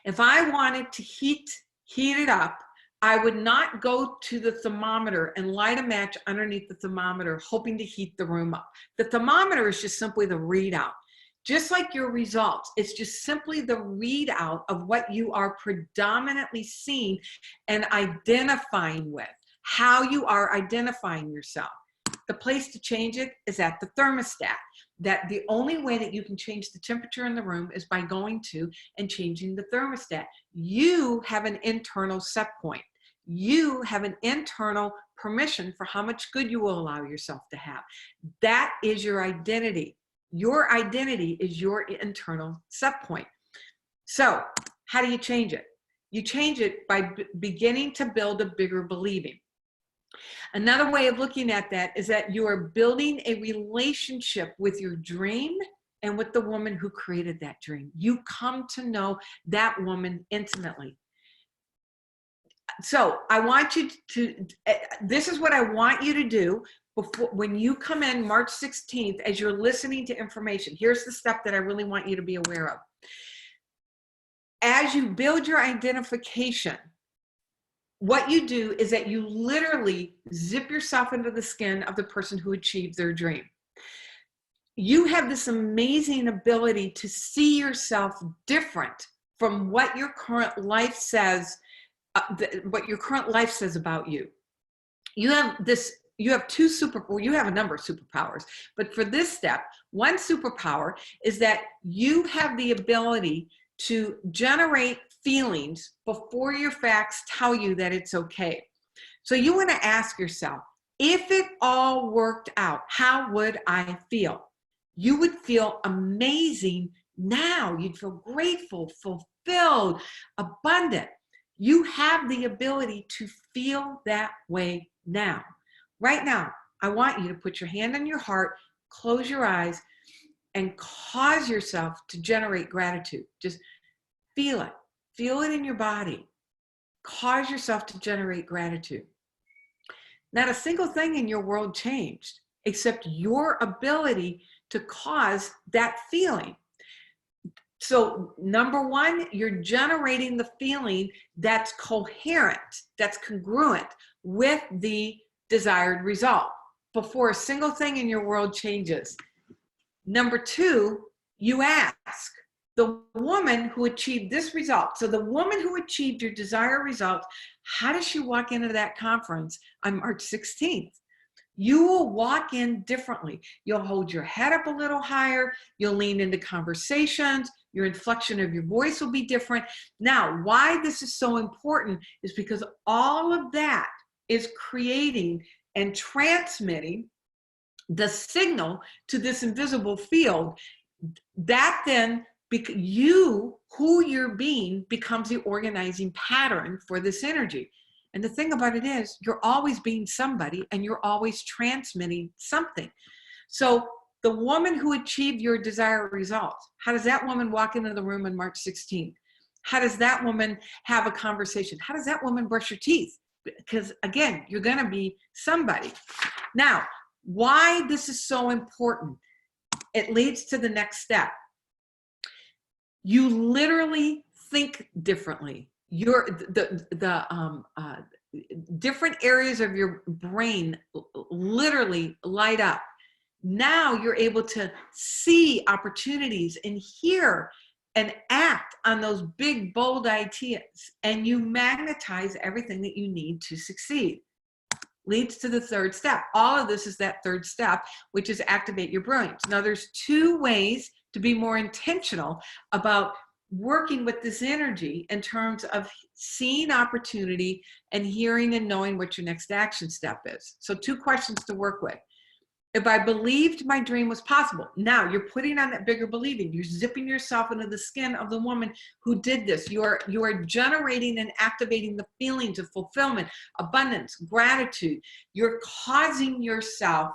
If I wanted to heat it up, I would not go to the thermometer and light a match underneath the thermometer, hoping to heat the room up. The thermometer is just simply the readout. Just like your results, it's just simply the readout of what you are predominantly seeing and identifying with, how you are identifying yourself. The place to change it is at the thermostat. That the only way that you can change the temperature in the room is by going to and changing the thermostat. You have an internal set point. You have an internal permission for how much good you will allow yourself to have. That is your identity. Your identity is your internal set point. So how do you change it? You change it by beginning to build a bigger believing. Another way of looking at that is that you are building a relationship with your dream and with the woman who created that dream. You come to know that woman intimately. So I want you to, this is what I want you to do before, when you come in March 16th, as you're listening to information. Here's the step that I really want you to be aware of. As you build your identification, what you do is that you literally zip yourself into the skin of the person who achieved their dream. You have this amazing ability to see yourself different from what your current life says, about you. You have this you have you have a number of superpowers, but for this step, one superpower is that you have the ability to generate feelings before your facts tell you that it's okay. So you want to ask yourself, if it all worked out, how would I feel? You would feel amazing now. You'd feel grateful, fulfilled, abundant. You have the ability to feel that way now. Right now, I want you to put your hand on your heart, close your eyes, and cause yourself to generate gratitude. Just feel it. Feel it in your body. Cause yourself to generate gratitude. Not a single thing in your world changed, except your ability to cause that feeling. So number one, you're generating the feeling that's coherent, that's congruent with the desired result before a single thing in your world changes. Number two, you ask the woman who achieved this result. So the woman who achieved your desired result, how does she walk into that conference on March 16th? You will walk in differently. You'll hold your head up a little higher. You'll lean into conversations. Your inflection of your voice will be different. Now, why this is so important is because all of that is creating and transmitting the signal to this invisible field. That then, who you're being becomes the organizing pattern for this energy. And the thing about it is, you're always being somebody and you're always transmitting something. So the woman who achieved your desired results, how does that woman walk into the room on March 16th? How does that woman have a conversation? How does that woman brush her teeth? Because again, you're going to be somebody. Now, why this is so important, it leads to the next step. You literally think differently. Different areas of your brain literally light up. Now you're able to see opportunities and hear and act on those big, bold ideas, and you magnetize everything that you need to succeed. Leads to the third step. All of this is that third step, which is activate your brilliance. Now, there's two ways to be more intentional about working with this energy in terms of seeing opportunity and hearing and knowing what your next action step is. So 2 questions to work with. If I believed my dream was possible, now you're putting on that bigger believing. You're zipping yourself into the skin of the woman who did this. You are generating and activating the feelings of fulfillment, abundance, gratitude. You're causing yourself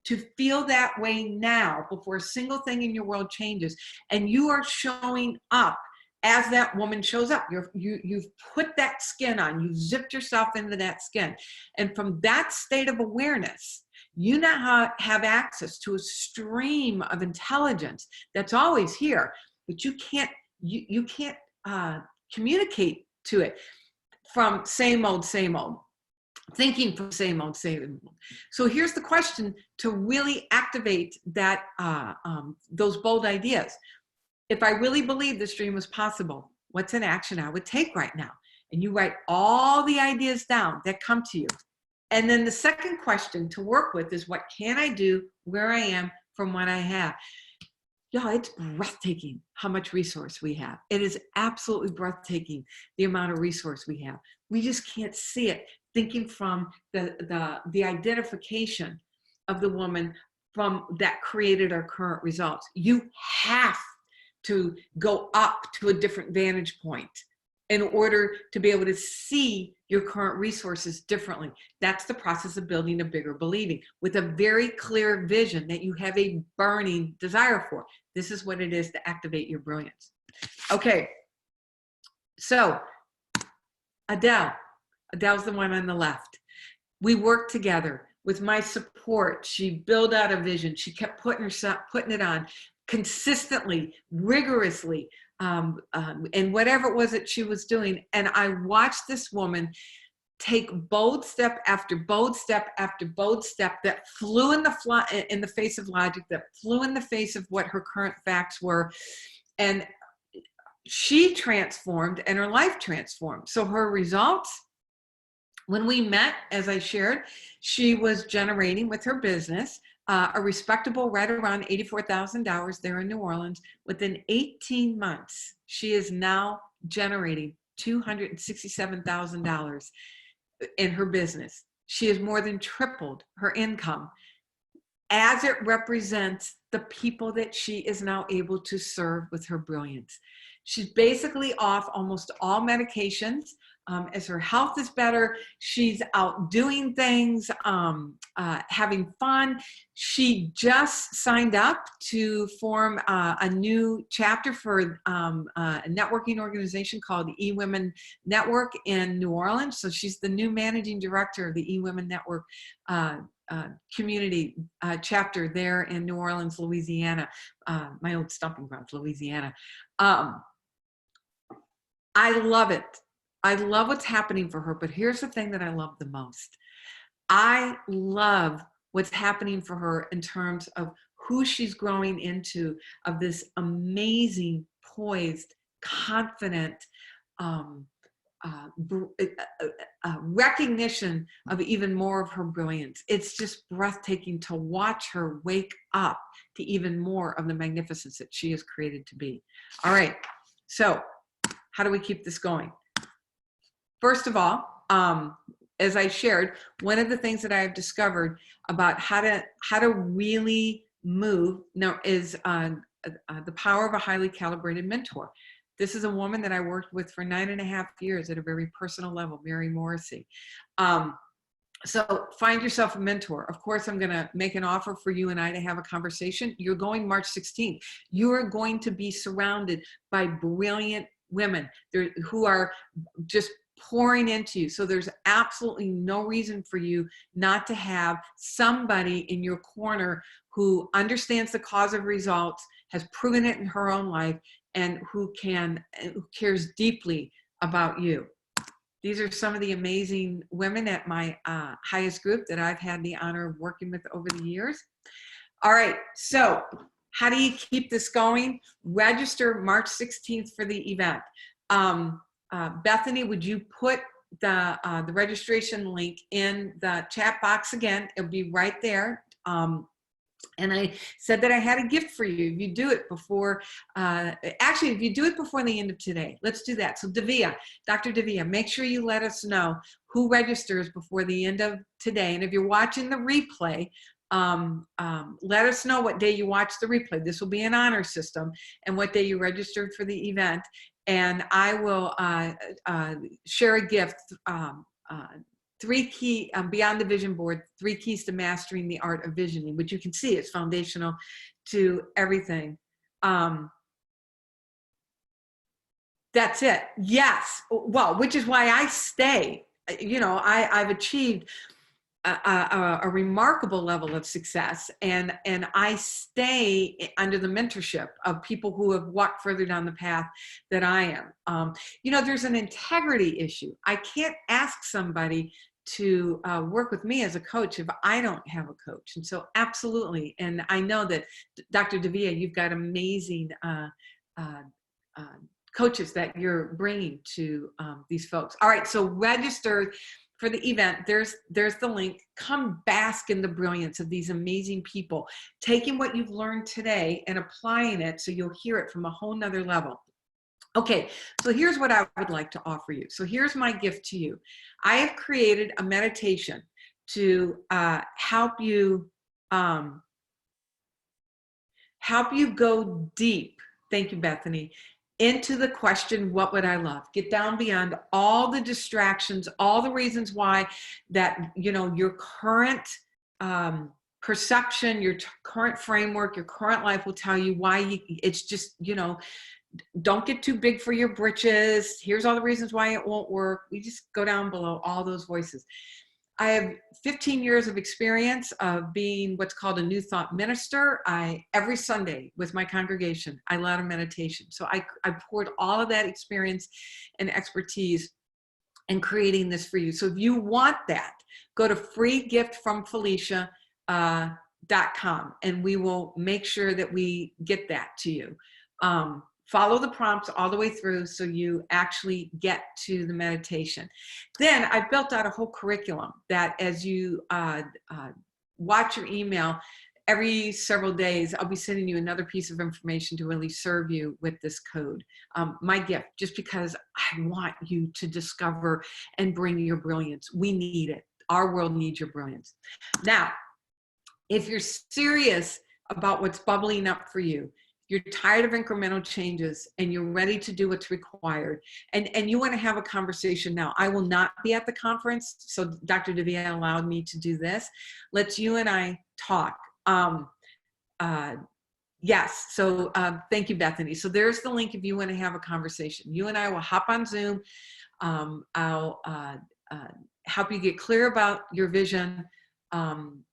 to feel that way now before a single thing in your world changes. And you are showing up as that woman shows up. You've put that skin on. You've zipped yourself into that skin. And from that state of awareness, you now have access to a stream of intelligence that's always here, but you can't communicate to it from same old, thinking from same old. So here's the question to really activate that those bold ideas. If I really believe this dream was possible, what's an action I would take right now? And you write all the ideas down that come to you. And then the second question to work with is, what can I do where I am from what I have? Y'all, it's breathtaking how much resource we have. It is absolutely breathtaking, the amount of resource we have. We just can't see it. Thinking from the identification of the woman from that created our current results. You have to go up to a different vantage point in order to be able to see your current resources differently. That's the process of building a bigger believing with a very clear vision that you have a burning desire for. This is what it is to activate your brilliance. Okay, so Adele's the one on the left. We worked together with my support. She built out a vision. She kept putting it on consistently, rigorously, and whatever it was that she was doing. And I watched this woman take bold step after bold step after bold step that flew in the face of logic, that flew in the face of what her current facts were. And she transformed and her life transformed. So her results When we met, as I shared, she was generating with her business a respectable right around $84,000 there in New Orleans. Within 18 months, she is now generating $267,000 in her business. She has more than tripled her income as it represents the people that she is now able to serve with her brilliance. She's basically off almost all medications. As her health is better, she's out doing ththings, having fun. She just signed up to form a new chapter for a networking organization called eWomen Network in New Orleans. So she's the new managing director of the eWomen Network community chapter there in New Orleans, Louisiana, my old stomping grounds, Louisiana. I love it. I love what's happening for her, but here's the thing that I love the most. I love what's happening for her in terms of who she's growing into, of this amazing, poised, confident, recognition of even more of her brilliance. It's just breathtaking to watch her wake up to even more of the magnificence that she is created to be. All right, so how do we keep this going? First of all, as I shared, one of the things that I have discovered about how to really move now is the power of a highly calibrated mentor. This is a woman that I worked with for 9.5 years at a very personal level, Mary Morrissey. So find yourself a mentor. Of course, I'm going to make an offer for you and I to have a conversation. You're going March 16th. You are going to be surrounded by brilliant women who are just pouring into you. So there's absolutely no reason for you not to have somebody in your corner who understands the cause of results, has proven it in her own life, and who cares deeply about you. These are some of the amazing women at my highest group that I've had the honor of working with over the years. All right, so how do you keep this going? Register March 16th for the event. Bethany, would you put the registration link in the chat box again? It'll be right there. And I said that I had a gift for you. If you do it before, actually, if you do it before the end of today, let's do that. So Davia, Dr. Davia, make sure you let us know who registers before the end of today. And if you're watching the replay, let us know what day you watch the replay. This will be an honor system, and what day you registered for the event. And I will share a gift, 3 key, beyond the vision board, 3 keys to mastering the art of visioning, which you can see is foundational to everything. That's it. Yes. Well, which is why I stay. You know, I've achieved a remarkable level of success, and I stay under the mentorship of people who have walked further down the path that I am. You know, there's an integrity issue. I can't ask somebody to work with me as a coach if I don't have a coach. And so absolutely. And I know that Dr. Davia, you've got amazing coaches that you're bringing to these folks. All right, so register for the event. There's the link. Come bask in the brilliance of these amazing people, taking what you've learned today and applying it so you'll hear it from a whole nother level. Okay, so here's what I would like to offer you. So here's my gift to you. I have created a meditation to help you go deep. Thank you, Bethany. Into the question, what would I love? Get down beyond all the distractions, all the reasons why that, you know, your current perception, your current framework, your current life will tell you why it's just, you know, don't get too big for your britches. Here's all the reasons why it won't work. We just go down below all those voices. I have 15 years of experience of being what's called a New Thought minister. Every Sunday with my congregation, I led a meditation. So I poured all of that experience and expertise in creating this for you. So if you want that, go to freegiftfromfelicia.com, and we will make sure that we get that to you. Follow the prompts all the way through so you actually get to the meditation. Then I built out a whole curriculum that as you watch your email, every several days, I'll be sending you another piece of information to really serve you with this code. My gift, just because I want you to discover and bring your brilliance. We need it. Our world needs your brilliance. Now, if you're serious about what's bubbling up for you, you're tired of incremental changes and you're ready to do what's required, and you want to have a conversation now. I will not be at the conference, so Dr. Divya allowed me to do this. Let's you and I talk. Yes, so thank you, Bethany. So there's the link if you want to have a conversation. You and I will hop on Zoom. I'll help you get clear about your vision.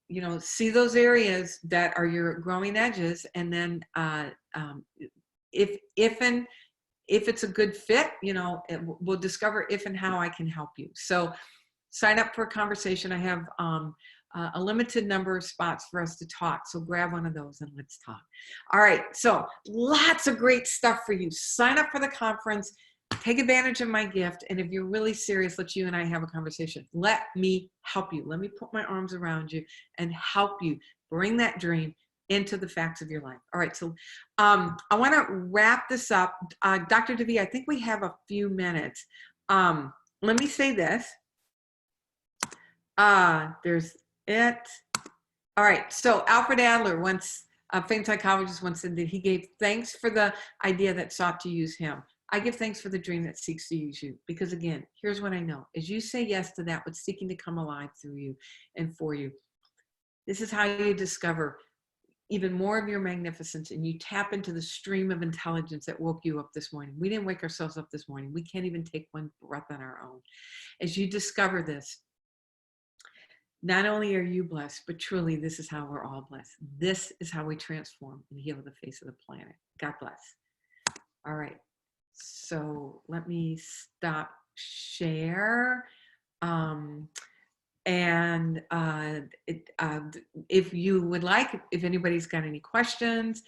You know, see those areas that are your growing edges, and then if it's a good fit, you know, we'll discover if and how I can help you. So sign up for a conversation. I have a limited number of spots for us to talk, so grab one of those and let's talk. All right, so lots of great stuff for you. Sign up for the conference. Take advantage of my gift, and if you're really serious, let you and I have a conversation. Let me help you. Let me put my arms around you and help you bring that dream into the facts of your life. All right, so I want to wrap this up. Dr. Divya, I think we have a few minutes. Let me say this. There's it. All right, so Alfred Adler once, a famous psychologist once said that he gave thanks for the idea that sought to use him. I give thanks for the dream that seeks to use you, because again, here's what I know. As you say yes to that, what's seeking to come alive through you and for you, this is how you discover even more of your magnificence, and you tap into the stream of intelligence that woke you up this morning. We didn't wake ourselves up this morning. We can't even take one breath on our own. As you discover this, not only are you blessed, but truly this is how we're all blessed. This is how we transform and heal the face of the planet. God bless. All right. So let me stop share. If you would like, if anybody's got any questions,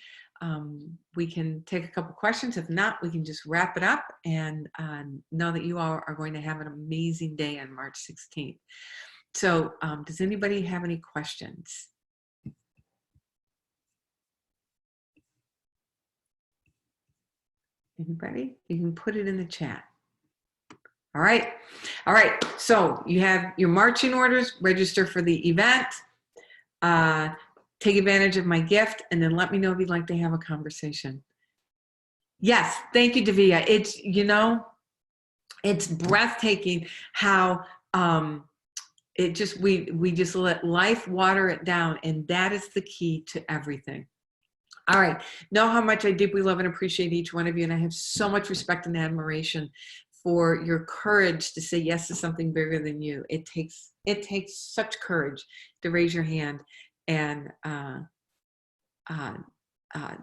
we can take a couple questions. If not, we can just wrap it up and know that you all are going to have an amazing day on March 16th. So does anybody have any questions? Anybody? You can put it in the chat. All right. All right. So you have your marching orders, register for the event, take advantage of my gift, and then let me know if you'd like to have a conversation. Yes. Thank you, Divya. It's, you know, it's breathtaking how it just, we just let life water it down, and that is the key to everything. All right. Know how much I deeply love and appreciate each one of you. And I have so much respect and admiration for your courage to say yes to something bigger than you. It takes such courage to raise your hand and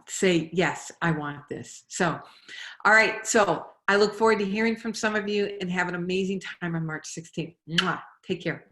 say, yes, I want this. So, all right. So I look forward to hearing from some of you, and have an amazing time on March 16th. Mwah. Take care.